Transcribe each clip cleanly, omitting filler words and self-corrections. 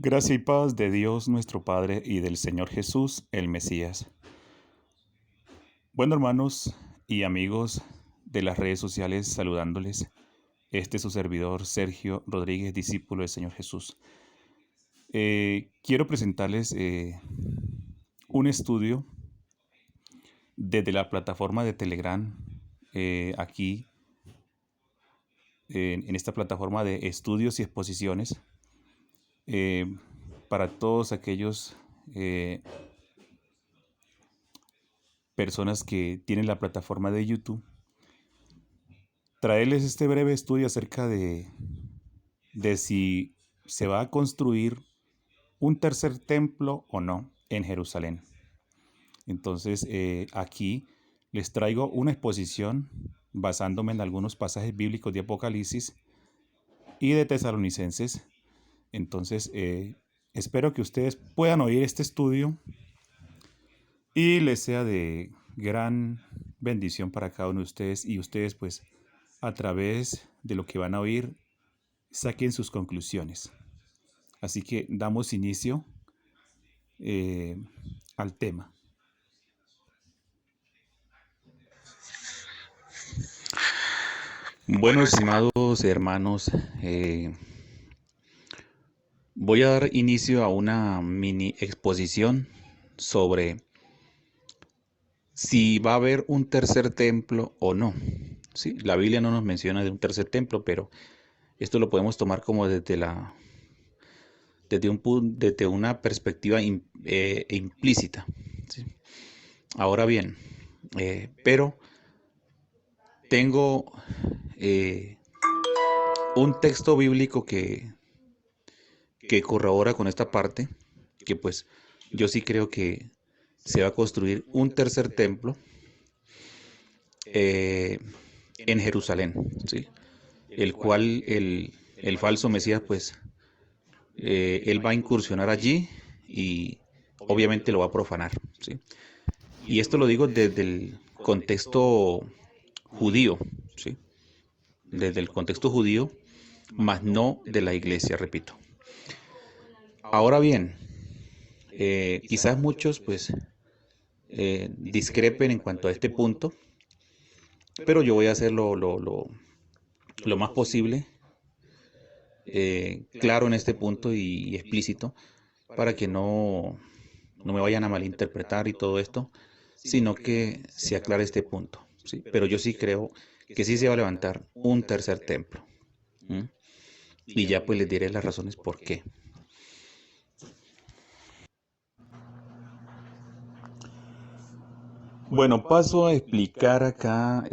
Gracia y paz de Dios nuestro Padre y del Señor Jesús, el Mesías. Bueno, hermanos y amigos de las redes sociales, saludándoles. Este es su servidor Sergio Rodríguez, discípulo del Señor Jesús. Quiero presentarles un estudio desde la plataforma de Telegram, aquí en esta plataforma de estudios y exposiciones, para todos aquellos personas que tienen la plataforma de YouTube, traerles este breve estudio acerca de si se va a construir un tercer templo o no en Jerusalén. Entonces, aquí les traigo una exposición basándome en algunos pasajes bíblicos de Apocalipsis y de Tesalonicenses. Entonces, espero que ustedes puedan oír este estudio y les sea de gran bendición para cada uno de ustedes, y ustedes, pues, a través de lo que van a oír, saquen sus conclusiones. Así que damos inicio al tema. Bueno, estimados hermanos, voy a dar inicio a una mini exposición sobre si va a haber un tercer templo o no. Sí, la Biblia no nos menciona de un tercer templo, pero esto lo podemos tomar como desde una perspectiva implícita. ¿Sí? Ahora bien, pero tengo un texto bíblico que corrobora con esta parte, que pues yo sí creo que se va a construir un tercer templo en Jerusalén, ¿sí? El cual el falso Mesías, pues, él va a incursionar allí y obviamente lo va a profanar, ¿sí? Y esto lo digo desde el contexto judío, ¿sí? Desde el contexto judío, más no de la iglesia, repito. Ahora bien, quizás muchos, pues, discrepen en cuanto a este punto, pero yo voy a hacer lo más posible claro en este punto y explícito, para que no me vayan a malinterpretar y todo esto, sino que se aclare este punto, ¿sí? Pero yo sí creo que sí se va a levantar un tercer templo. ¿Mm? Y ya pues les diré las razones por qué. Bueno, paso a explicar acá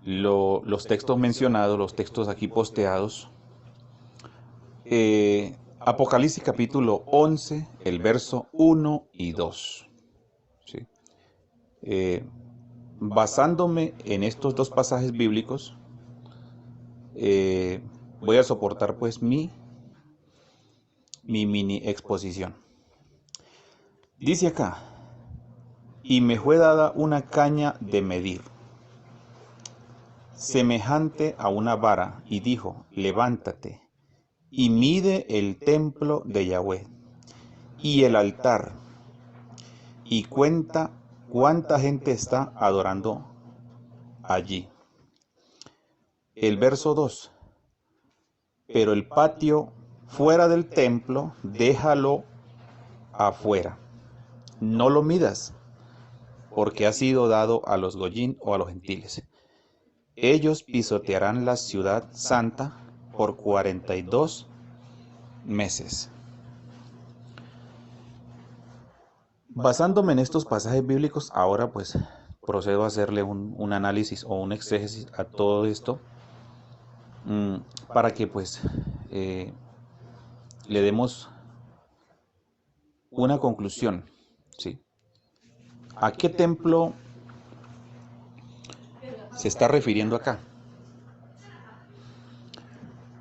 los textos mencionados, los textos aquí posteados. Apocalipsis capítulo 11, el verso 1 y 2. ¿Sí? Basándome en estos dos pasajes bíblicos, voy a soportar pues mi mini exposición. Dice acá: y me fue dada una caña de medir, semejante a una vara, y dijo: levántate y mide el templo de Yahweh y el altar, y cuenta cuánta gente está adorando allí. El verso 2: pero el patio fuera del templo, déjalo afuera, no lo midas, porque ha sido dado a los goyín o a los gentiles. Ellos pisotearán la ciudad santa por 42 meses. Basándome en estos pasajes bíblicos, ahora pues procedo a hacerle un análisis o un exégesis a todo esto, para que pues le demos una conclusión, ¿sí? ¿A qué templo se está refiriendo acá?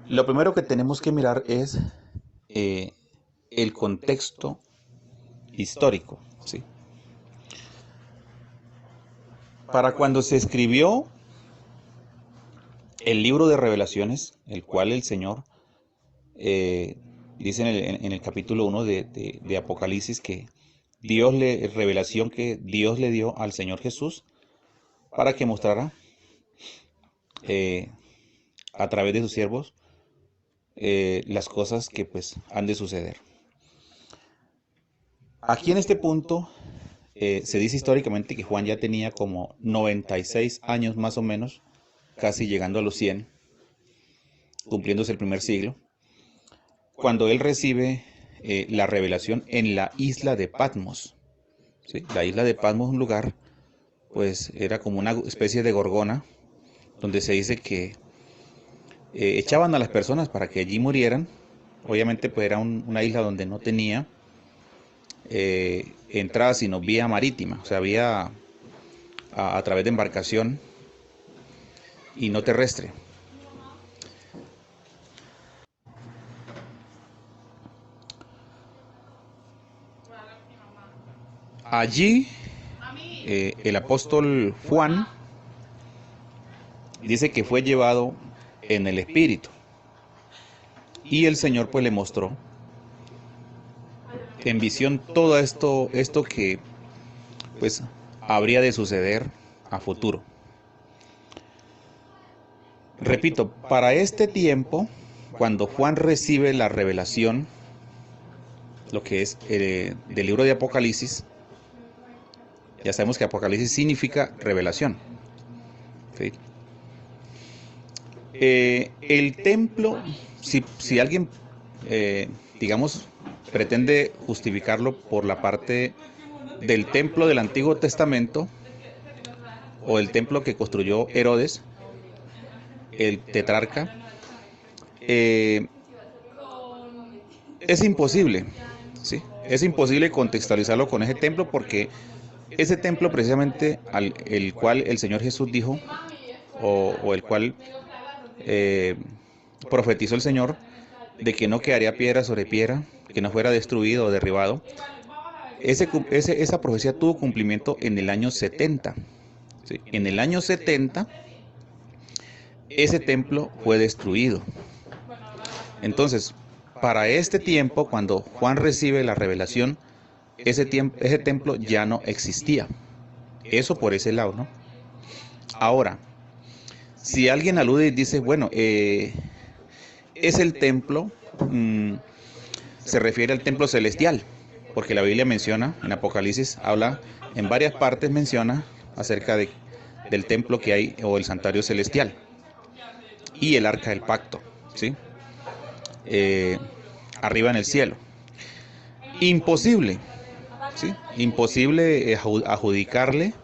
Lo primero que tenemos que mirar es el contexto histórico, ¿sí? Para cuando se escribió el libro de Revelaciones, el cual el Señor dice en el capítulo 1 de Apocalipsis que revelación que Dios le dio al Señor Jesús para que mostrara a través de sus siervos las cosas que pues han de suceder. Aquí en este punto se dice históricamente que Juan ya tenía como 96 años más o menos, casi llegando a los 100, cumpliéndose el primer siglo, cuando él recibe la revelación en la isla de Patmos. ¿Sí? La isla de Patmos, un lugar, pues era como una especie de Gorgona, donde se dice que echaban a las personas para que allí murieran. Obviamente pues era una isla donde no tenía entrada sino vía marítima, o sea, vía a través de embarcación y no terrestre. Allí el apóstol Juan dice que fue llevado en el Espíritu y el Señor pues le mostró en visión todo esto que pues habría de suceder a futuro. Repito, para este tiempo, cuando Juan recibe la revelación, lo que es del libro de Apocalipsis, ya sabemos que Apocalipsis significa revelación. ¿Sí? El templo, si alguien, digamos, pretende justificarlo por la parte del templo del Antiguo Testamento o el templo que construyó Herodes, el tetrarca, es imposible, ¿sí? Es imposible contextualizarlo con ese templo porque ese templo precisamente el cual el Señor Jesús dijo o el cual profetizó el Señor de que no quedaría piedra sobre piedra, que no fuera destruido o derribado. Esa profecía tuvo cumplimiento en el año 70. ¿Sí? En el año 70 ese templo fue destruido. Entonces, para este tiempo, cuando Juan recibe la revelación, ese templo ya no existía. Eso por ese lado, ¿no? Ahora, si alguien alude y dice, bueno, es el templo, se refiere al templo celestial, porque la Biblia menciona, en Apocalipsis, habla, en varias partes menciona acerca del templo que hay, o el santuario celestial, y el arca del pacto, ¿sí? Arriba en el cielo. Imposible, ¿sí? Imposible adjudicarle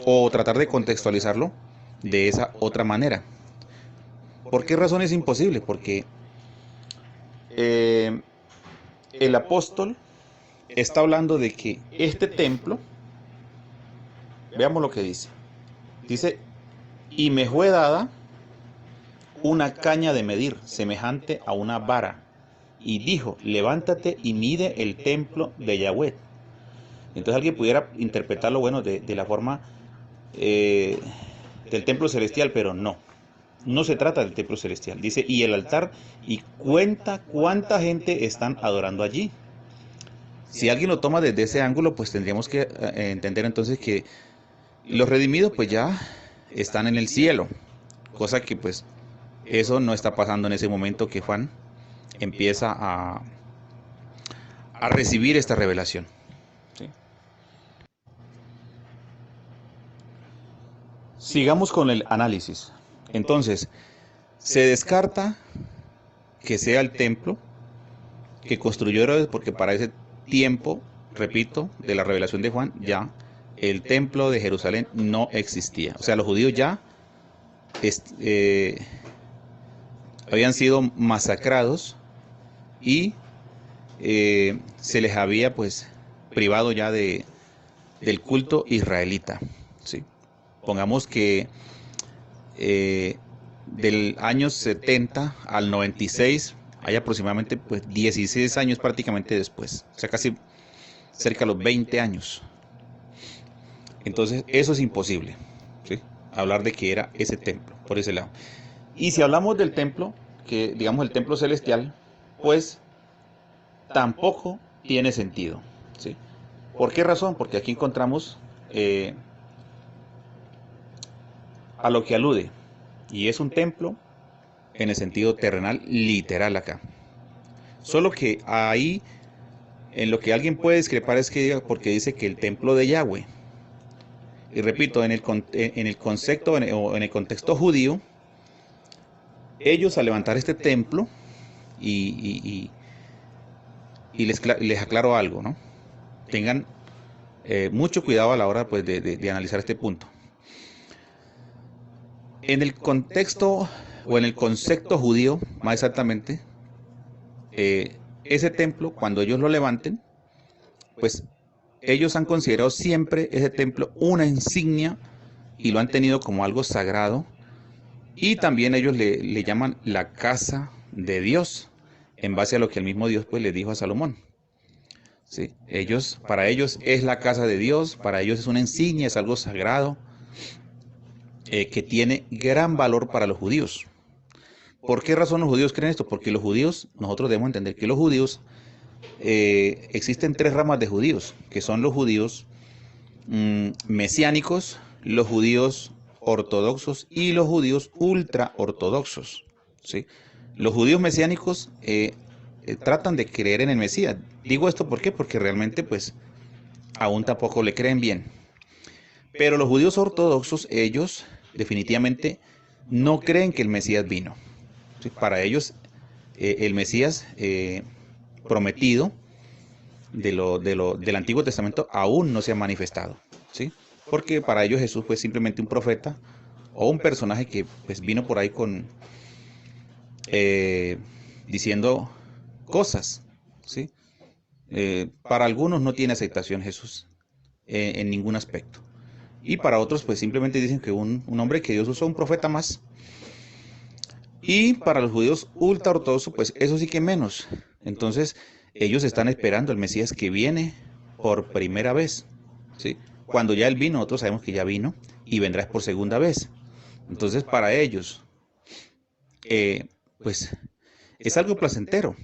o tratar de contextualizarlo de esa otra manera. ¿Por qué razón es imposible? Porque el apóstol está hablando de que este templo, veamos lo que dice. Dice, y me fue dada una caña de medir, semejante a una vara, y dijo, levántate y mide el templo de Yahweh. Entonces alguien pudiera interpretarlo, bueno, de la forma del templo celestial, pero no se trata del templo celestial. Dice, y el altar, y cuenta cuánta gente están adorando allí. Si alguien lo toma desde ese ángulo, pues tendríamos que entender entonces que los redimidos pues ya están en el cielo, cosa que pues eso no está pasando en ese momento que Juan empieza a recibir esta revelación. ¿Sí? Sigamos con el análisis. Entonces, se descarta que sea el templo que construyó Herodes, porque para ese tiempo, repito, de la revelación de Juan, ya el templo de Jerusalén no existía. O sea, los judíos ya habían sido masacrados y se les había pues privado ya del culto israelita. ¿Sí? Pongamos que del año 70 al 96 hay aproximadamente pues 16 años prácticamente después, o sea, casi cerca de los 20 años. Entonces eso es imposible, ¿sí? Hablar de que era ese templo, por ese lado. Y si hablamos del templo, que digamos el templo celestial, pues tampoco tiene sentido, ¿sí? ¿Por qué razón? Porque aquí encontramos a lo que alude, y es un templo en el sentido terrenal literal acá. Solo que ahí, en lo que alguien puede discrepar es que diga, porque dice que el templo de Yahweh. Y repito, en el concepto o en el contexto judío, ellos al levantar este templo, y les aclaro algo, ¿no? Tengan mucho cuidado a la hora pues, de analizar este punto. En el contexto o en el concepto judío, más exactamente, ese templo, cuando ellos lo levanten, pues ellos han considerado siempre ese templo una insignia y lo han tenido como algo sagrado. Y también ellos le llaman la casa de Dios, en base a lo que el mismo Dios pues le dijo a Salomón. ¿Sí? Para ellos es la casa de Dios, para ellos es una insignia, es algo sagrado, que tiene gran valor para los judíos. ¿Por qué razón los judíos creen esto? Porque los judíos, nosotros debemos entender que los judíos, existen tres ramas de judíos, que son los judíos mesiánicos, los judíos ortodoxos y los judíos ultra ortodoxos, ¿sí? Los judíos mesiánicos tratan de creer en el Mesías. Digo esto ¿por qué? Porque realmente pues aún tampoco le creen bien. Pero los judíos ortodoxos, ellos definitivamente no creen que el Mesías vino. ¿Sí? Para ellos el Mesías prometido del Antiguo Testamento aún no se ha manifestado, ¿sí? Porque para ellos Jesús fue simplemente un profeta o un personaje que pues vino por ahí diciendo cosas, ¿sí? Para algunos no tiene aceptación Jesús en ningún aspecto. Y para otros pues simplemente dicen que un hombre que Dios usó, un profeta más. Y para los judíos ultra ortodoxos pues eso sí que menos. Entonces ellos están esperando al Mesías que viene por primera vez, ¿sí? Cuando ya él vino, nosotros sabemos que ya vino y vendrá por segunda vez. Entonces para ellos pues es algo placentero,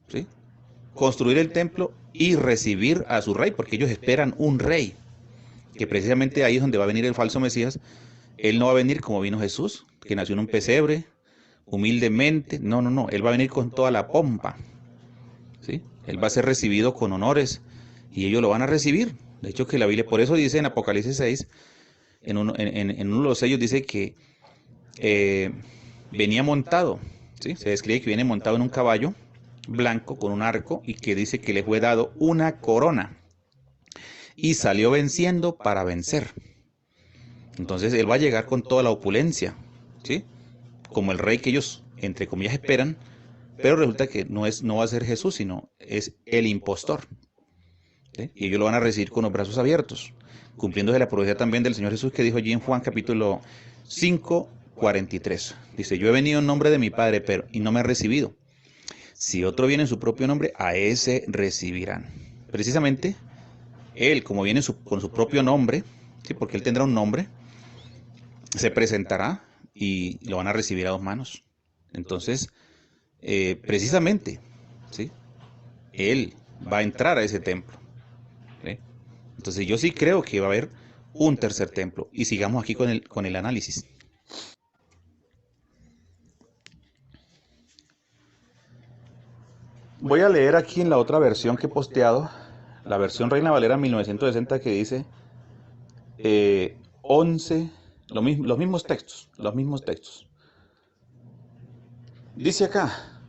¿sí? Construir el templo y recibir a su rey, porque ellos esperan un rey, que precisamente ahí es donde va a venir el falso Mesías. Él no va a venir como vino Jesús, que nació en un pesebre, humildemente. No, no, no, él va a venir con toda la pompa, ¿sí? Él va a ser recibido con honores y ellos lo van a recibir. De hecho, que la Biblia, por eso dice en Apocalipsis 6, en uno de los sellos dice que venía montado, ¿sí? Se describe que viene montado en un caballo blanco con un arco y que dice que le fue dado una corona y salió venciendo para vencer. Entonces él va a llegar con toda la opulencia, ¿sí? Como el rey que ellos, entre comillas, esperan, pero resulta que no va a ser Jesús, sino es el impostor, ¿sí? Y ellos lo van a recibir con los brazos abiertos, cumpliéndose la profecía también del Señor Jesús que dijo allí en Juan capítulo 5, 43. Dice, yo he venido en nombre de mi Padre, y no me ha recibido. Si otro viene en su propio nombre, a ese recibirán. Precisamente, él, como viene con su propio nombre, ¿sí? Porque él tendrá un nombre, se presentará y lo van a recibir a dos manos. Entonces, precisamente, ¿sí? Él va a entrar a ese templo, ¿sí? Entonces yo sí creo que va a haber un tercer templo. Y sigamos aquí con el análisis. Voy a leer aquí en la otra versión que he posteado, la versión Reina Valera 1960, que dice 11, los mismos textos. Dice acá,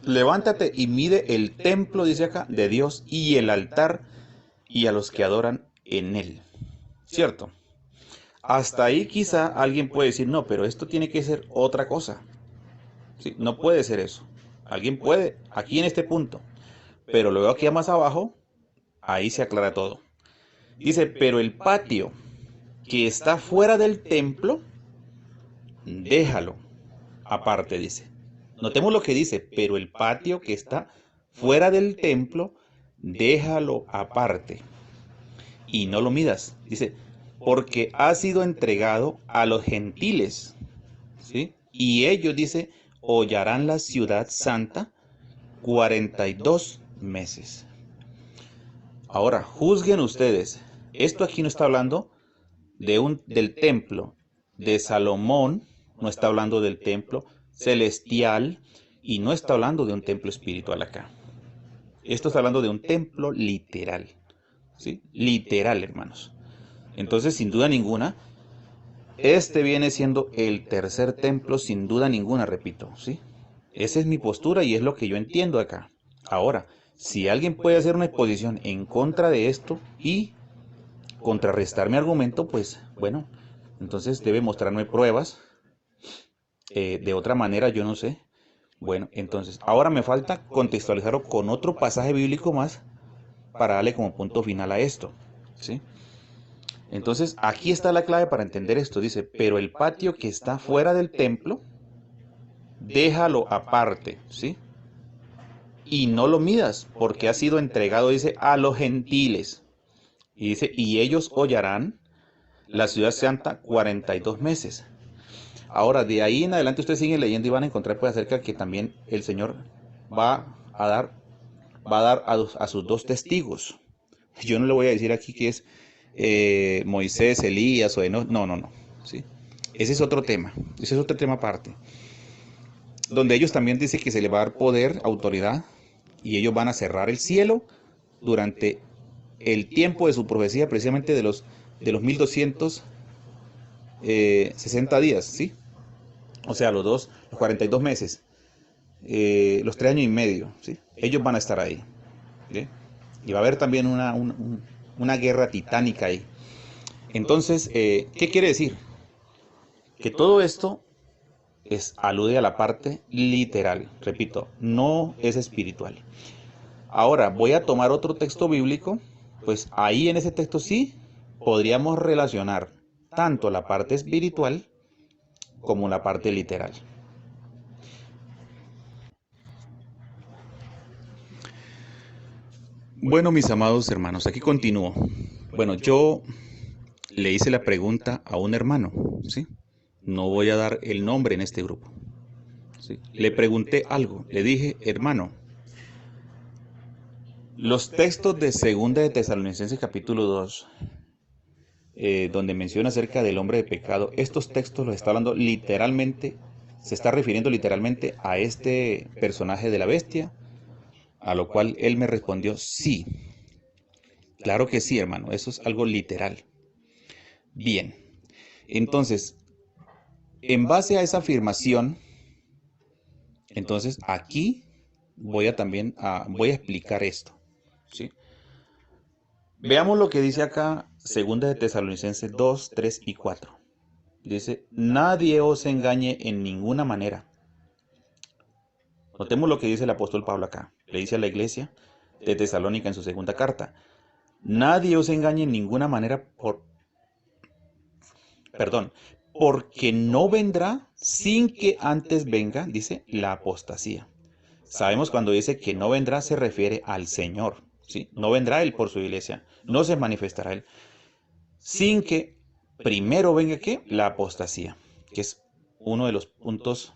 levántate y mide el templo, dice acá, de Dios y el altar y a los que adoran en él. ¿Cierto? Hasta ahí quizá alguien puede decir, no, pero esto tiene que ser otra cosa. ¿Sí? No puede ser eso. Alguien puede, aquí en este punto. Pero luego aquí más abajo, ahí se aclara todo. Dice, pero el patio que está fuera del templo, déjalo aparte, dice. Notemos lo que dice, pero el patio que está fuera del templo, déjalo aparte. Y no lo midas. Dice, porque ha sido entregado a los gentiles, ¿sí? Y ellos, dice, hollarán la ciudad santa 42 meses. Ahora, juzguen ustedes. Esto aquí no está hablando del templo de Salomón, no está hablando del templo celestial y no está hablando de un templo espiritual acá. Esto está hablando de un templo literal, ¿sí? Literal, hermanos. Entonces, sin duda ninguna, este viene siendo el tercer templo, sin duda ninguna, repito, ¿sí? Esa es mi postura y es lo que yo entiendo acá. Ahora, si alguien puede hacer una exposición en contra de esto y contrarrestar mi argumento, pues bueno, entonces debe mostrarme pruebas. De otra manera, yo no sé. Bueno, entonces, ahora me falta contextualizarlo con otro pasaje bíblico más para darle como punto final a esto, ¿sí? Entonces, aquí está la clave para entender esto. Dice, pero el patio que está fuera del templo, déjalo aparte, ¿sí? Y no lo midas, porque ha sido entregado, dice, a los gentiles. Y dice, y ellos hollarán la ciudad santa 42 meses. Ahora, de ahí en adelante ustedes siguen leyendo y van a encontrar pues acerca que también el Señor va a dar a sus dos testigos. Yo no le voy a decir aquí que es Moisés, Elías o Enoch. No, no, no. ¿Sí? Ese es otro tema. Ese es otro tema aparte. Donde ellos también dicen que se les va a dar poder, autoridad, y ellos van a cerrar el cielo durante el tiempo de su profecía, precisamente de los 1260 días, ¿sí? O sea, los 42 meses, los 3 años y medio, ¿sí? Ellos van a estar ahí, ¿sí? Y va a haber también una guerra titánica ahí. Entonces, ¿qué quiere decir? Que todo esto alude a la parte literal, repito, no es espiritual. Ahora, voy a tomar otro texto bíblico, pues ahí en ese texto sí podríamos relacionar tanto la parte espiritual como la parte literal. Bueno, mis amados hermanos, aquí continúo. Bueno, yo le hice la pregunta a un hermano, ¿sí? No voy a dar el nombre en este grupo, ¿sí? Le pregunté algo, le dije, hermano, los textos de Segunda de Tesalonicenses capítulo 2, donde menciona acerca del hombre de pecado, estos textos los está hablando literalmente, se está refiriendo literalmente a este personaje de la bestia, a lo cual él me respondió, sí, claro que sí, hermano, eso es algo literal. Bien, entonces, en base a esa afirmación, entonces aquí voy a explicar esto, ¿sí? Veamos lo que dice acá, Segunda de Tesalonicenses 2, 3 y 4. Dice, nadie os engañe en ninguna manera. Notemos lo que dice el apóstol Pablo acá. Le dice a la iglesia de Tesalónica en su segunda carta. Nadie os engañe en ninguna manera porque no vendrá sin que antes venga, dice, la apostasía. Sabemos cuando dice que no vendrá se refiere al Señor, ¿sí? No vendrá Él por su iglesia, no se manifestará Él, sin que primero venga ¿qué? La apostasía, que es uno de los puntos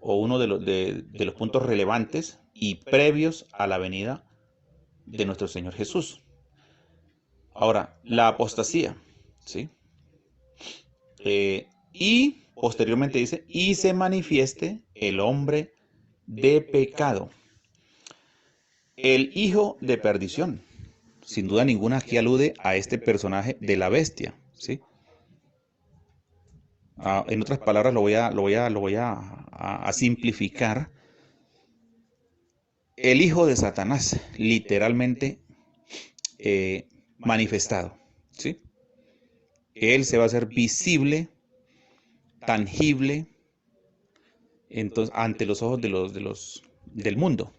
o uno de los puntos relevantes y previos a la venida de nuestro Señor Jesús. Ahora, la apostasía, ¿sí? Y posteriormente dice, y se manifieste el hombre de pecado, el hijo de perdición. Sin duda ninguna aquí alude a este personaje de la bestia, ¿sí? En otras palabras, lo voy a simplificar. El hijo de Satanás, literalmente manifestado, ¿sí? Él se va a hacer visible, tangible, entonces, ante los ojos del mundo.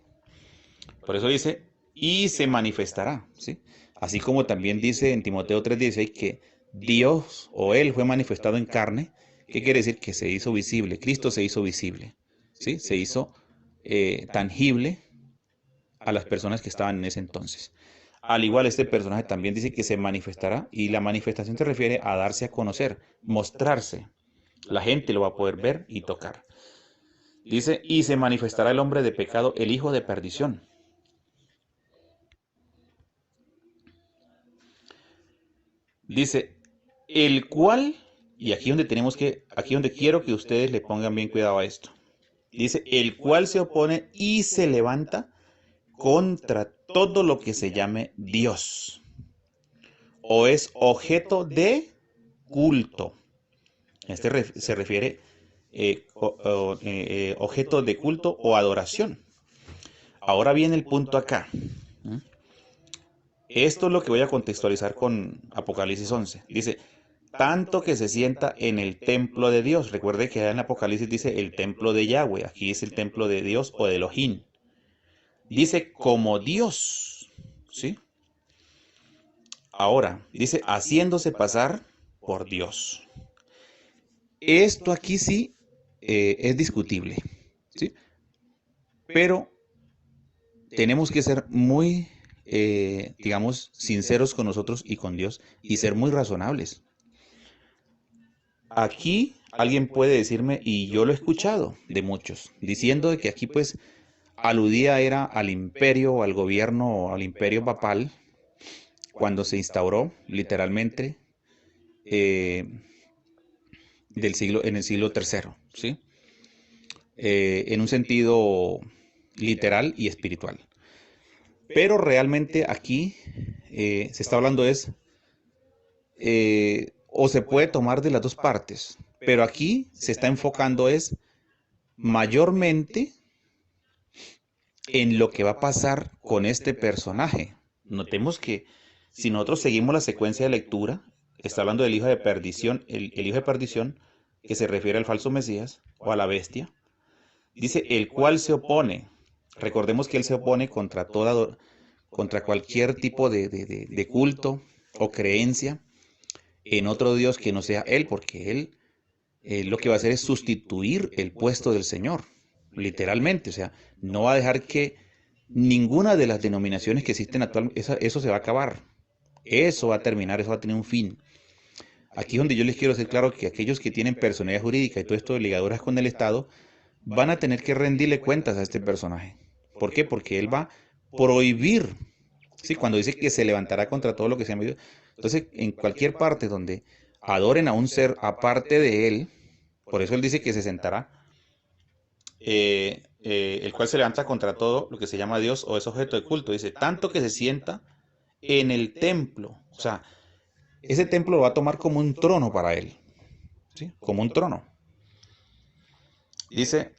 Por eso dice, y se manifestará, ¿sí? Así como también dice en Timoteo 3:16 que Dios o Él fue manifestado en carne. ¿Qué quiere decir? Que se hizo visible. Cristo se hizo visible, ¿sí? Se hizo tangible a las personas que estaban en ese entonces. Al igual, este personaje también dice que se manifestará, y la manifestación se refiere a darse a conocer, mostrarse. La gente lo va a poder ver y tocar. Dice, y se manifestará el hombre de pecado, el hijo de perdición. Dice, el cual, y aquí donde quiero que ustedes le pongan bien cuidado a esto. Dice, el cual se opone y se levanta contra todo lo que se llame Dios, o es objeto de culto. Se refiere objeto de culto o adoración. Ahora viene el punto acá. Esto es lo que voy a contextualizar con Apocalipsis 11. Dice, tanto que se sienta en el templo de Dios. Recuerde que en Apocalipsis dice el templo de Yahweh. Aquí es el templo de Dios o de Elohim. Dice como Dios. ¿Sí? Ahora, dice haciéndose pasar por Dios. Esto aquí sí es discutible. ¿Sí? Pero tenemos que ser muy, digamos, sinceros con nosotros y con Dios y ser muy razonables. Aquí alguien puede decirme, y yo lo he escuchado de muchos, diciendo de que aquí pues aludía era al imperio o al gobierno o al imperio papal cuando se instauró literalmente eh, en el siglo III, ¿sí? En un sentido literal y espiritual. Pero realmente aquí se está hablando o se puede tomar de las dos partes, pero aquí se está enfocando es mayormente en lo que va a pasar con este personaje. Notemos que si nosotros seguimos la secuencia de lectura, está hablando del hijo de perdición, el hijo de perdición, que se refiere al falso Mesías o a la bestia, dice el cual se opone. Recordemos que él se opone contra cualquier tipo de culto o creencia en otro Dios que no sea él, porque él lo que va a hacer es sustituir el puesto del Señor, literalmente. O sea, no va a dejar que ninguna de las denominaciones que existen actualmente, eso se va a acabar, eso va a terminar, eso va a tener un fin. Aquí es donde yo les quiero hacer claro que aquellos que tienen personalidad jurídica y todo esto de ligaduras con el Estado, van a tener que rendirle cuentas a este personaje. ¿Por qué? Porque él va a prohibir, ¿sí? Cuando dice que se levantará contra todo lo que se llama Dios. Entonces, en cualquier parte donde adoren a un ser aparte de él, por eso él dice que se sentará, el cual se levanta contra todo lo que se llama Dios o es objeto de culto. Dice, tanto que se sienta en el templo. O sea, ese templo lo va a tomar como un trono para él. ¿Sí? Como un trono. Dice,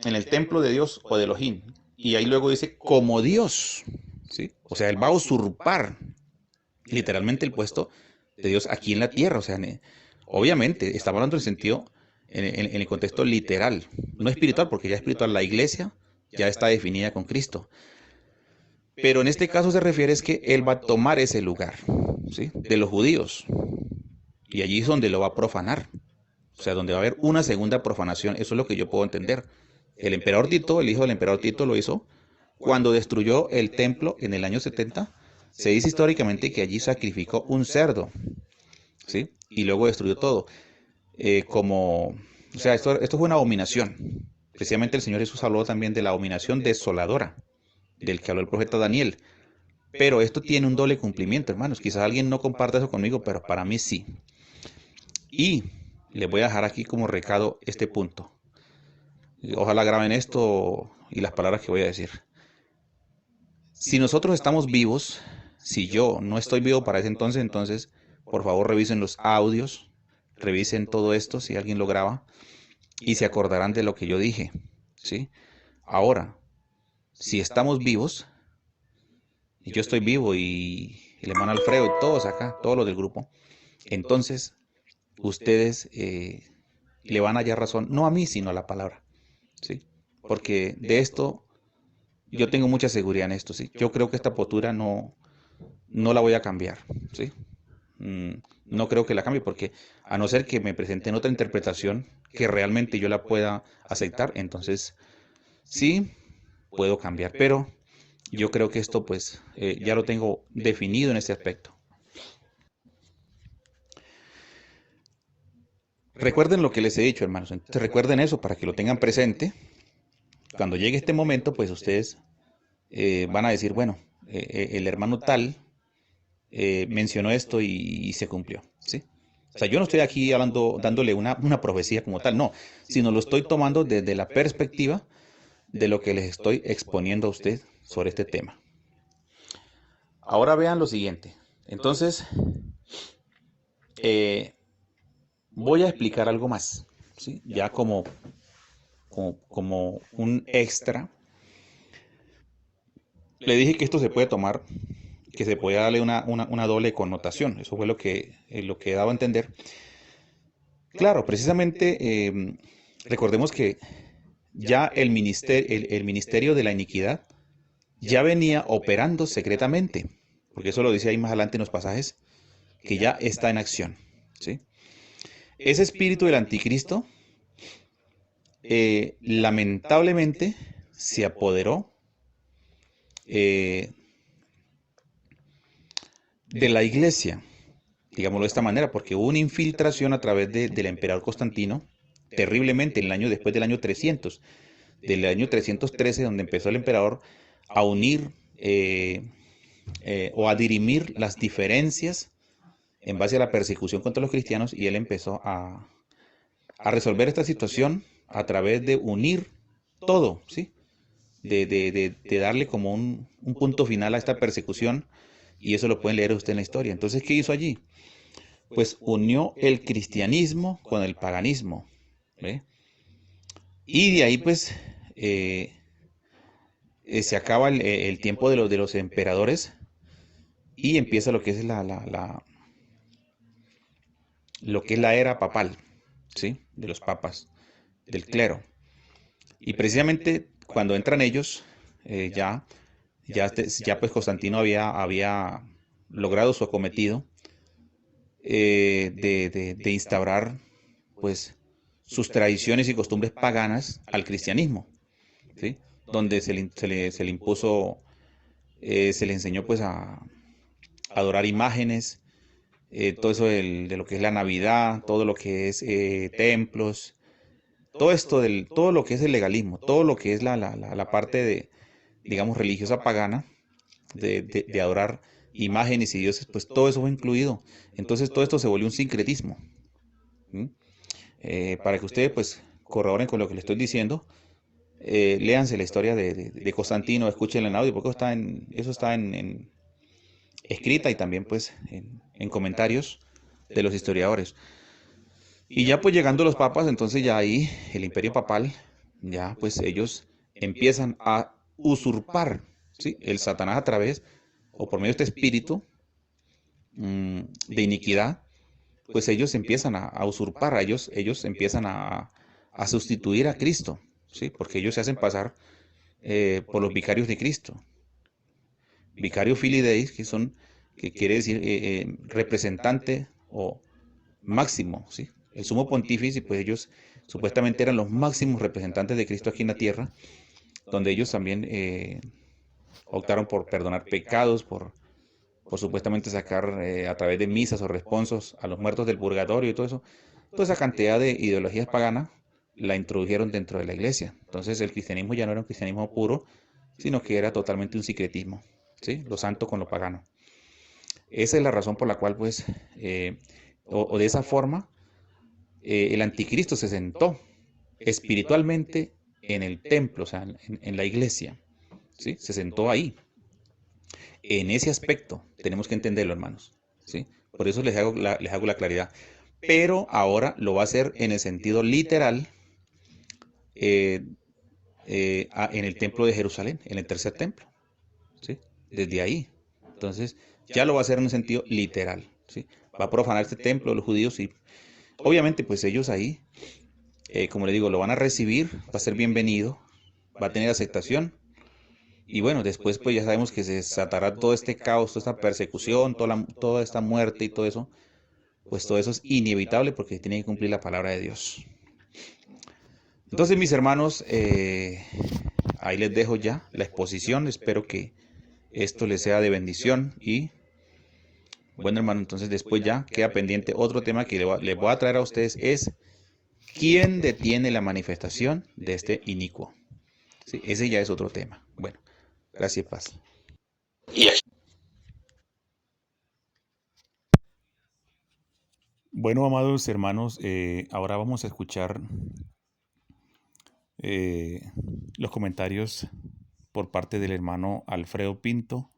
en el templo de Dios o de Elohim. Y ahí luego dice, como Dios. ¿Sí? O sea, él va a usurpar literalmente el puesto de Dios aquí en la tierra. O sea, obviamente, estamos hablando en el sentido, en el contexto literal, no espiritual, porque ya espiritual, la iglesia ya está definida con Cristo. Pero en este caso se refiere es que él va a tomar ese lugar, ¿sí? De los judíos. Y allí es donde lo va a profanar. O sea, donde va a haber una segunda profanación. Eso es lo que yo puedo entender. El emperador Tito, el hijo del emperador Tito, lo hizo cuando destruyó el templo en el año 70. Se dice históricamente que allí sacrificó un cerdo, ¿sí? Y luego destruyó todo. O sea, esto fue una abominación. Precisamente el Señor Jesús habló también de la abominación desoladora, del que habló el profeta Daniel. Pero esto tiene un doble cumplimiento, hermanos. Quizás alguien no comparta eso conmigo, pero para mí sí. Y les voy a dejar aquí como recado este punto. Ojalá graben esto y las palabras que voy a decir. Si nosotros estamos vivos, si yo no estoy vivo para ese entonces, por favor revisen los audios, revisen todo esto si alguien lo graba y se acordarán de lo que yo dije, ¿sí? Ahora, si estamos vivos, y yo estoy vivo y el hermano Alfredo y todos acá, todos los del grupo, entonces ustedes le van a hallar razón, no a mí, sino a la palabra, ¿sí? Porque de esto yo tengo mucha seguridad en esto, ¿sí? Yo creo que esta postura no la voy a cambiar, ¿sí? No creo que la cambie porque a no ser que me presenten otra interpretación que realmente yo la pueda aceptar, entonces sí puedo cambiar, pero yo creo que esto pues ya lo tengo definido en ese aspecto. Recuerden lo que les he dicho, hermanos. Entonces recuerden eso para que lo tengan presente. Cuando llegue este momento, pues ustedes van a decir, bueno, el hermano tal mencionó esto y se cumplió, ¿sí? O sea, yo no estoy aquí hablando, dándole una profecía como tal, no, sino lo estoy tomando desde la perspectiva de lo que les estoy exponiendo a usted sobre este tema. Ahora vean lo siguiente. Entonces, voy a explicar algo más, ¿sí? Ya como un extra. Le dije que esto se puede tomar, que se puede darle una doble connotación. Eso fue lo que daba a entender. Claro, precisamente recordemos que ya el ministerio de la iniquidad ya venía operando secretamente, porque eso lo dice ahí más adelante en los pasajes, que ya está en acción, ¿sí? Ese espíritu del anticristo lamentablemente se apoderó de la iglesia, digámoslo de esta manera, porque hubo una infiltración a través del emperador Constantino, terriblemente, en el año después del año 313, donde empezó el emperador a unir o a dirimir las diferencias en base a la persecución contra los cristianos, y él empezó a resolver esta situación a través de unir todo, ¿sí? De darle como un punto final a esta persecución, y eso lo pueden leer usted en la historia. Entonces, ¿qué hizo allí? Pues unió el cristianismo con el paganismo, ¿ve? Y de ahí pues se acaba el tiempo de los emperadores y empieza lo que es lo que es la era papal, ¿sí? De los papas, del clero. Y precisamente cuando entran ellos, ya pues Constantino había logrado su acometido de instaurar pues sus tradiciones y costumbres paganas al cristianismo, ¿sí? Donde se le impuso, se le enseñó pues a adorar imágenes, todo eso de lo que es la Navidad, todo lo que es templos, todo esto todo lo que es el legalismo, todo lo que es la parte de, digamos, religiosa pagana, de adorar imágenes y dioses, pues todo eso fue incluido. Entonces todo esto se volvió un sincretismo. ¿Sí? Para que ustedes pues corroboren con lo que les estoy diciendo, léanse la historia de Constantino, escúchenla en audio, porque eso está en escrita y también pues en comentarios de los historiadores. Y ya pues llegando los papas, entonces ya ahí el imperio papal, ya pues ellos empiezan a usurpar, ¿sí? El Satanás a través o por medio de este espíritu de iniquidad, pues ellos empiezan a usurpar, ellos empiezan a sustituir a Cristo, ¿sí? Porque ellos se hacen pasar por los vicarios de Cristo. Vicario Filii Deis, que quiere decir representante o máximo, ¿sí? El sumo pontífice, pues ellos supuestamente eran los máximos representantes de Cristo aquí en la tierra, donde ellos también optaron por perdonar pecados, por supuestamente sacar a través de misas o responsos a los muertos del purgatorio y todo eso. Toda esa cantidad de ideologías paganas la introdujeron dentro de la iglesia. Entonces el cristianismo ya no era un cristianismo puro, sino que era totalmente un secretismo, ¿sí? Lo santo con lo pagano. Esa es la razón por la cual, pues, o de esa forma, el anticristo se sentó espiritualmente en el templo, o sea, en la iglesia, ¿sí? Se sentó ahí. En ese aspecto tenemos que entenderlo, hermanos, ¿sí? Por eso les hago la claridad. Pero ahora lo va a hacer en el sentido literal en el templo de Jerusalén, en el tercer templo, ¿sí? Desde ahí. Entonces, ya lo va a hacer en un sentido literal, ¿sí? Va a profanar este templo de los judíos y obviamente pues ellos ahí, como le digo, lo van a recibir, va a ser bienvenido, va a tener aceptación. Y bueno, después pues ya sabemos que se desatará todo este caos, toda esta persecución, toda esta muerte y todo eso. Pues todo eso es inevitable porque tiene que cumplir la palabra de Dios. Entonces, mis hermanos, ahí les dejo ya la exposición. Espero que esto les sea de bendición. Y bueno, hermano, entonces después ya queda pendiente otro tema que les voy a traer a ustedes, es ¿quién detiene la manifestación de este inicuo? Sí, ese ya es otro tema. Bueno, gracias, Paz. Y aquí Bueno, amados hermanos, ahora vamos a escuchar eh, los comentarios por parte del hermano Alfredo Pinto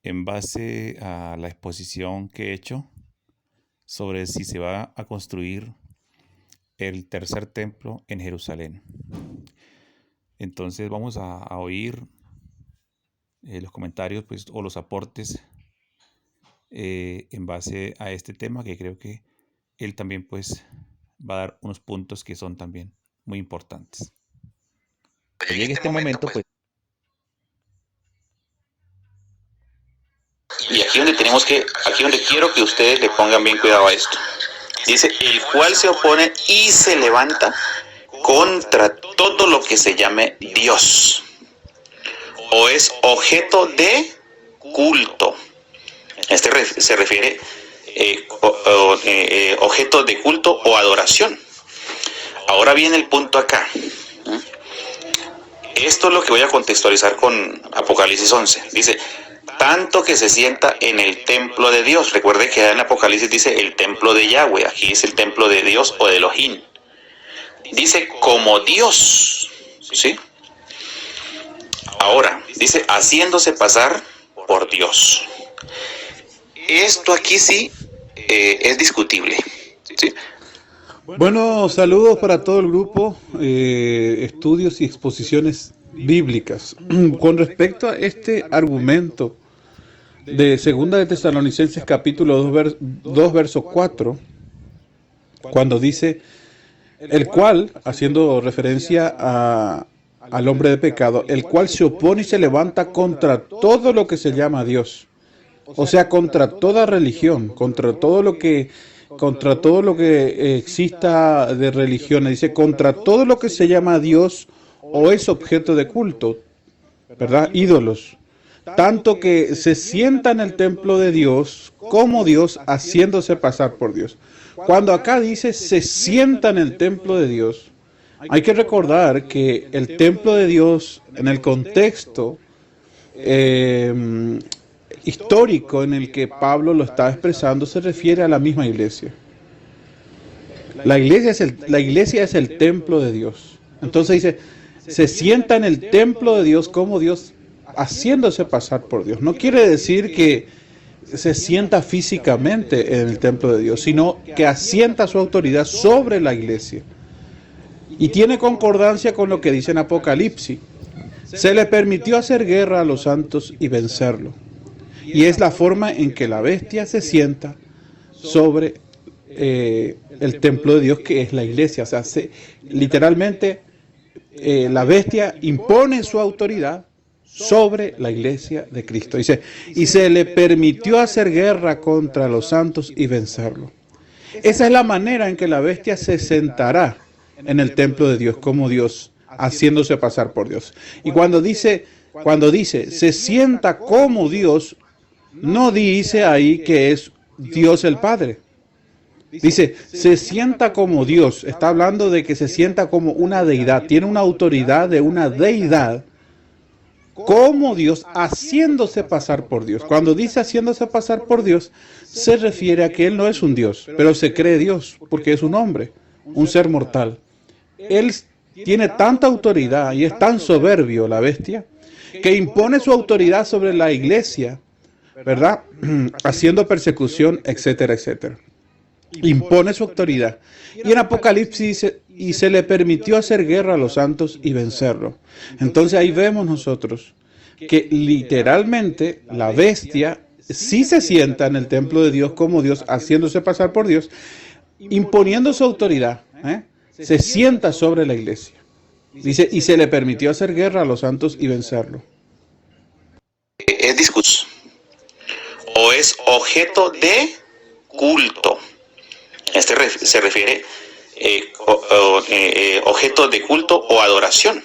en base a la exposición que he hecho sobre si se va a construir el tercer templo en Jerusalén. Entonces vamos a oír los comentarios pues, o los aportes en base a este tema, que creo que él también pues va a dar unos puntos que son también muy importantes. Cuando llegue este momento, pues... Y aquí donde quiero que ustedes le pongan bien cuidado a esto. Dice, el cual se opone y se levanta contra todo lo que se llame Dios, o es objeto de culto. Este se refiere objeto de culto o adoración. Ahora viene el punto acá. Esto es lo que voy a contextualizar con Apocalipsis 11. Dice, tanto que se sienta en el templo de Dios. Recuerde que en Apocalipsis dice el templo de Yahweh. Aquí es el templo de Dios o de Elohim. Dice como Dios. ¿Sí? Ahora, dice haciéndose pasar por Dios. Esto aquí sí es discutible. ¿Sí? Bueno, saludos para todo el grupo, estudios y exposiciones bíblicas. Con respecto a este argumento de Segunda de Tesalonicenses capítulo 2, verso 4, cuando dice, el cual, haciendo referencia al hombre de pecado, el cual se opone y se levanta contra todo lo que se llama Dios. O sea, contra toda religión, contra todo lo que exista de religiones. Dice, contra todo lo que se llama Dios o es objeto de culto, ¿verdad? Ídolos. Tanto que se sienta en el templo de Dios como Dios, haciéndose pasar por Dios. Cuando acá dice se sienta en el templo de Dios, hay que recordar que el templo de Dios, en el contexto histórico en el que Pablo lo está expresando, se refiere a la misma iglesia. La iglesia es el templo de Dios. Entonces dice, se sienta en el templo de Dios como Dios, haciéndose pasar por Dios. No quiere decir que se sienta físicamente en el templo de Dios, sino que asienta su autoridad sobre la iglesia. Y tiene concordancia con lo que dice en Apocalipsis. Se le permitió hacer guerra a los santos y vencerlo. Y es la forma en que la bestia se sienta sobre el templo de Dios, que es la iglesia. O sea, literalmente la bestia impone su autoridad sobre la iglesia de Cristo. Dice, y se le permitió hacer guerra contra los santos y vencerlo. Esa es la manera en que la bestia se sentará en el templo de Dios, como Dios, haciéndose pasar por Dios. Y cuando dice, se sienta como Dios, no dice ahí que es Dios el Padre. Dice, se sienta como Dios. Está hablando de que se sienta como una deidad. Tiene una autoridad de una deidad como Dios, haciéndose pasar por Dios. Cuando dice haciéndose pasar por Dios, se refiere a que Él no es un Dios, pero se cree Dios, porque es un hombre, un ser mortal. Él tiene tanta autoridad y es tan soberbio, la bestia, que impone su autoridad sobre la iglesia, ¿verdad? Haciendo persecución, etcétera, etcétera. Impone su autoridad. Y en Apocalipsis dice, y se le permitió hacer guerra a los santos y vencerlo. Entonces ahí vemos nosotros que literalmente la bestia sí se sienta en el templo de Dios como Dios, haciéndose pasar por Dios, imponiendo su autoridad, se sienta sobre la iglesia. Dice, y se le permitió hacer guerra a los santos y vencerlo. Es discusión o es objeto de culto. Este se refiere objeto de culto o adoración.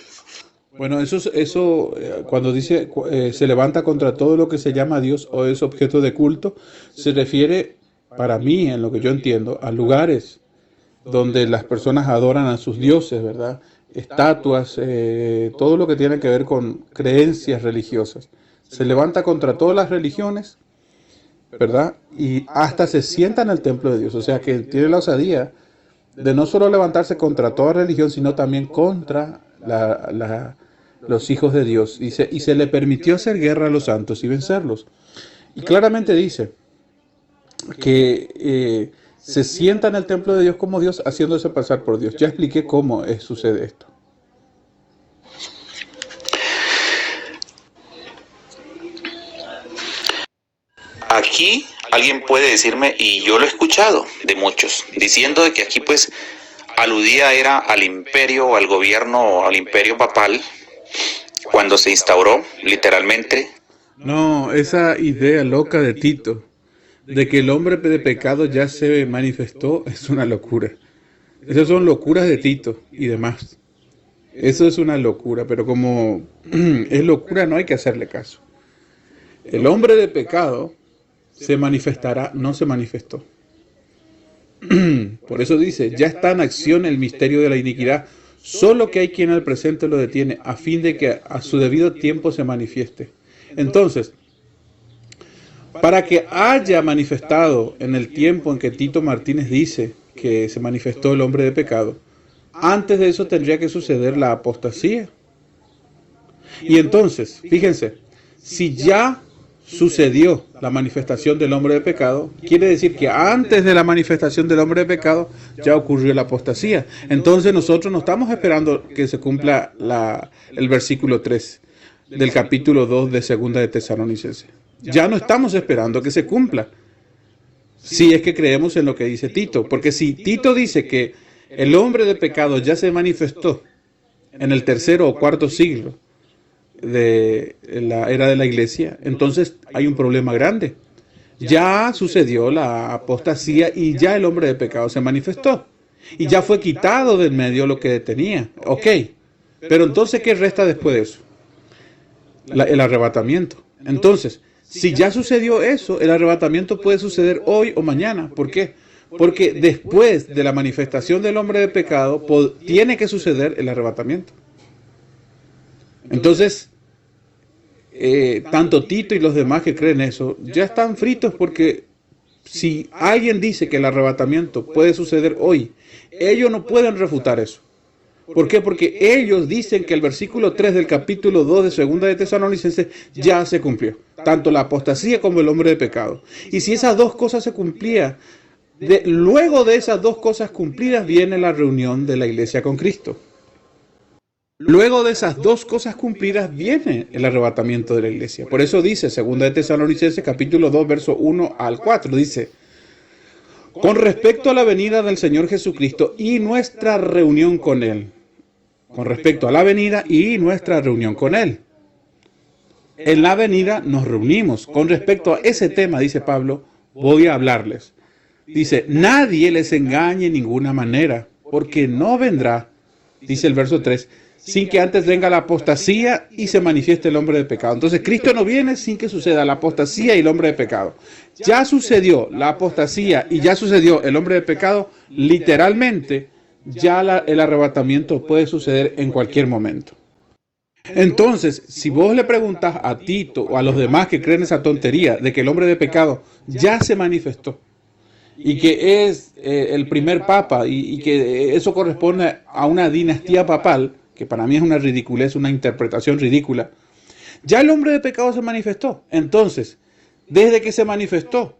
Bueno, eso cuando dice se levanta contra todo lo que se llama Dios o es objeto de culto, se refiere, para mí, en lo que yo entiendo, a lugares, donde las personas adoran a sus dioses, ¿verdad? Estatuas, todo lo que tiene que ver con creencias religiosas. Se levanta contra todas las religiones, ¿verdad? Y hasta se sienta en el templo de Dios. O sea que tiene la osadía de no solo levantarse contra toda religión, sino también contra los hijos de Dios. Dice, y se le permitió hacer guerra a los santos y vencerlos. Y claramente dice que se sienta en el templo de Dios como Dios, haciéndose pasar por Dios. Ya expliqué cómo sucede esto. Aquí alguien puede decirme, y yo lo he escuchado de muchos, diciendo de que aquí pues aludía era al imperio o al gobierno o al imperio papal cuando se instauró literalmente. No, esa idea loca de Tito, de que el hombre de pecado ya se manifestó, es una locura. Esas son locuras de Tito y demás. Eso es una locura, pero como es locura no hay que hacerle caso. El hombre de pecado se manifestará, no se manifestó. Por eso dice, ya está en acción el misterio de la iniquidad, solo que hay quien al presente lo detiene, a fin de que a su debido tiempo se manifieste. Entonces, para que haya manifestado en el tiempo en que Tito Martínez dice que se manifestó el hombre de pecado, antes de eso tendría que suceder la apostasía. Y entonces, fíjense, si ya sucedió la manifestación del hombre de pecado, quiere decir que antes de la manifestación del hombre de pecado ya ocurrió la apostasía. Entonces nosotros no estamos esperando que se cumpla el versículo 3 del capítulo 2 de Segunda de Tesalonicenses. Ya no estamos esperando que se cumpla, si es que creemos en lo que dice Tito. Porque si Tito dice que el hombre de pecado ya se manifestó en el tercero o cuarto siglo de la era de la iglesia, entonces hay un problema grande. Ya sucedió la apostasía y ya el hombre de pecado se manifestó. Y ya fue quitado del medio lo que detenía. Ok, pero entonces, ¿qué resta después de eso? El arrebatamiento. Entonces, si ya sucedió eso, el arrebatamiento puede suceder hoy o mañana. ¿Por qué? Porque después de la manifestación del hombre de pecado, tiene que suceder el arrebatamiento. Entonces, tanto Tito y los demás que creen eso, ya están fritos, porque si alguien dice que el arrebatamiento puede suceder hoy, ellos no pueden refutar eso. ¿Por qué? Porque ellos dicen que el versículo 3 del capítulo 2 de Segunda de Tesalonicenses ya se cumplió, tanto la apostasía como el hombre de pecado. Y si esas dos cosas se cumplían, luego de esas dos cosas cumplidas viene la reunión de la iglesia con Cristo. Luego de esas dos cosas cumplidas viene el arrebatamiento de la iglesia. Por eso dice Segunda de Tesalonicenses capítulo 2 verso 1 al 4, dice: con respecto a la venida del Señor Jesucristo y nuestra reunión con Él. Con respecto a la venida y nuestra reunión con Él. En la venida nos reunimos. Con respecto a ese tema, dice Pablo, voy a hablarles. Dice, nadie les engañe en ninguna manera, porque no vendrá, dice el verso 3, sin que antes venga la apostasía y se manifieste el hombre de pecado. Entonces Cristo no viene sin que suceda la apostasía y el hombre de pecado. Ya sucedió la apostasía y ya sucedió el hombre de pecado, literalmente ya el arrebatamiento puede suceder en cualquier momento. Entonces, si vos le preguntás a Tito o a los demás que creen esa tontería de que el hombre de pecado ya se manifestó y que es el primer papa y que eso corresponde a una dinastía papal, que para mí es una ridiculez, una interpretación ridícula, ya el hombre de pecado se manifestó. Entonces, desde que se manifestó,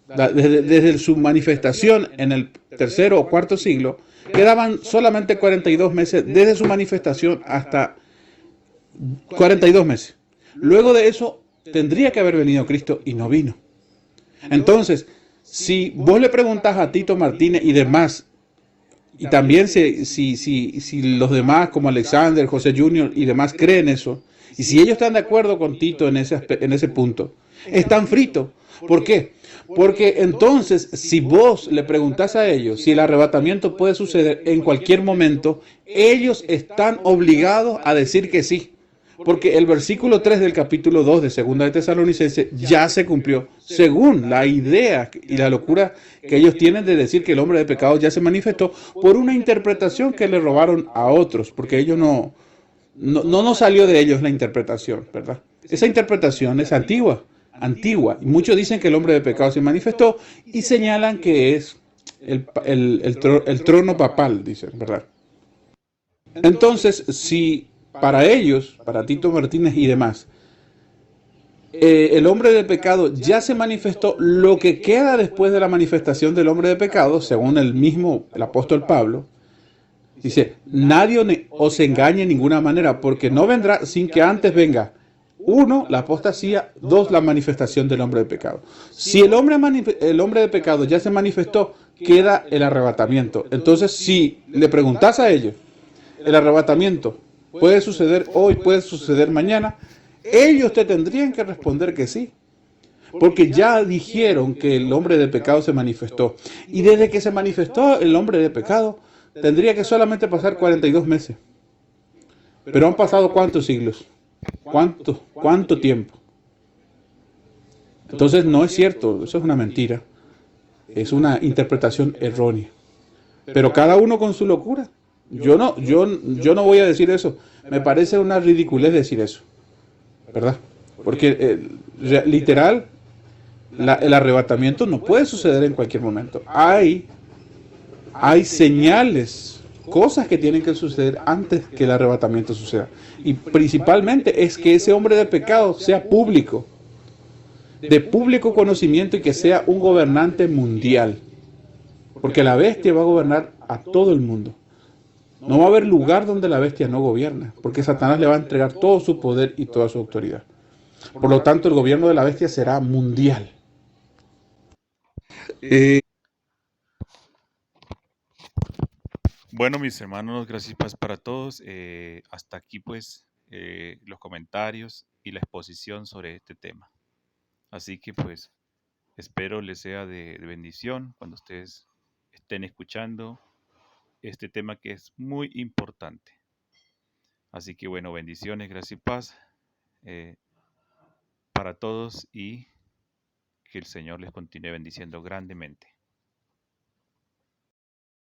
desde su manifestación en el tercero o cuarto siglo, quedaban solamente 42 meses desde su manifestación hasta 42 meses. Luego de eso tendría que haber venido Cristo y no vino. Entonces, si vos le preguntás a Tito Martínez y demás, y también si los demás como Alexander, José Junior y demás creen eso, y si ellos están de acuerdo con Tito en ese punto, están fritos. ¿Por qué? Porque entonces, si vos le preguntás a ellos si el arrebatamiento puede suceder en cualquier momento, ellos están obligados a decir que sí. Porque el versículo 3 del capítulo 2 de Segunda de Tesalonicenses ya se cumplió, según la idea y la locura que ellos tienen de decir que el hombre de pecado ya se manifestó por una interpretación que le robaron a otros, porque ellos no nos salió de ellos la interpretación, ¿verdad? Esa interpretación es antigua. Y muchos dicen que el hombre de pecado se manifestó y señalan que es el trono papal, dicen, ¿verdad? Entonces, si para ellos, para Tito Martínez y demás, el hombre de pecado ya se manifestó, lo que queda después de la manifestación del hombre de pecado, según el apóstol Pablo, dice, nadie os engañe en ninguna manera, porque no vendrá sin que antes venga, uno, la apostasía, dos, la manifestación del hombre de pecado. Si el hombre de pecado ya se manifestó, queda el arrebatamiento. Entonces, si le preguntas a ellos, el arrebatamiento puede suceder hoy, puede suceder mañana, ellos te tendrían que responder que sí. Porque ya dijeron que el hombre de pecado se manifestó. Y desde que se manifestó el hombre de pecado, tendría que solamente pasar 42 meses. Pero han pasado ¿cuántos siglos? ¿Cuánto tiempo? Entonces no es cierto, eso es una mentira. Es una interpretación errónea. Pero cada uno con su locura. Yo no voy a decir eso. Me parece una ridiculez decir eso. ¿Verdad? Porque literal, el arrebatamiento no puede suceder en cualquier momento. Hay señales, cosas que tienen que suceder antes que el arrebatamiento suceda. Y principalmente es que ese hombre de pecado sea público, de público conocimiento y que sea un gobernante mundial. Porque la bestia va a gobernar a todo el mundo. No va a haber lugar donde la bestia no gobierna, porque Satanás le va a entregar todo su poder y toda su autoridad. Por lo tanto, el gobierno de la bestia será mundial. Bueno, mis hermanos, gracias y paz para todos. Hasta aquí pues los comentarios y la exposición sobre este tema. Así que pues espero les sea de bendición cuando ustedes estén escuchando este tema que es muy importante. Así que bueno, bendiciones, gracias y paz para todos y que el Señor les continúe bendiciendo grandemente.